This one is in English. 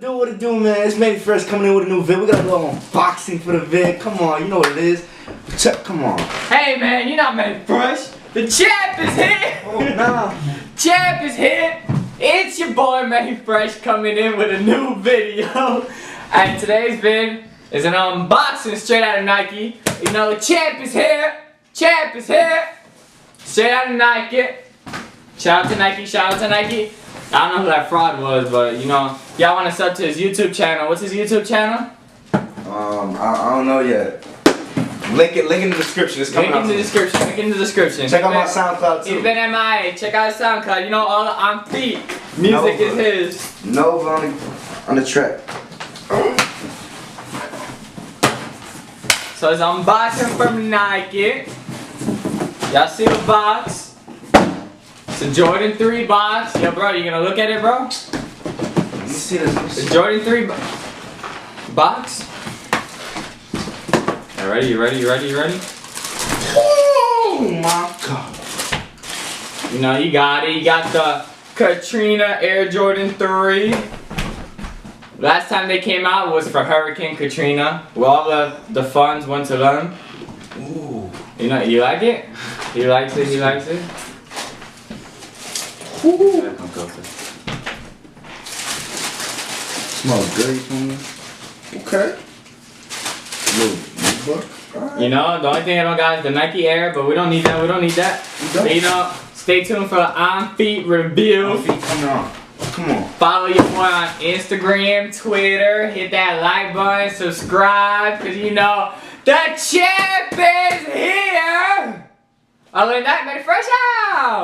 What it do, man? It's Manny Fresh coming in with a new vid. We got a little unboxing for the vid. Come on, you know what it is. Check, come on. Hey, man, you're not Manny Fresh. The champ is here. Oh, nah. Champ is here. It's your boy Manny Fresh coming in with a new video. And today's vid is an unboxing straight out of Nike. You know, the champ is here. Champ is here. Straight out of Nike. Shout out to Nike. Shout out to Nike. I don't know who that fraud was, but you know, y'all want to sub to his YouTube channel. What's his YouTube channel? I don't know yet. Link in the description. It's coming Link in the description. Link in the description. Check out my SoundCloud too. Even MIA. Check out his SoundCloud. You know, all the on feet music is his. Nova on the track. So it's unboxing from Nike. Y'all see the box? It's a Jordan 3 box. Yo, bro, you gonna look at it, bro? Let me see this. The Jordan 3 box. You ready? You ready? You ready? You ready? Oh my God. You know, you got it. You got the Katrina Air Jordan 3. Last time they came out was for Hurricane Katrina. Well, all the funds went to them. Ooh. You know, you like it? He likes it. He likes it. Ooh. Smells good, you feel me? Okay. Little book. Right. You know, the only thing I don't got is the Nike Air, but we don't need that. We don't need that. But, you know, stay tuned for the On Feet review. On Feet coming on. Come on. Follow your boy on Instagram, Twitter. Hit that like button, subscribe, cause you know the champ is here. Other than that, Manny Fresh out.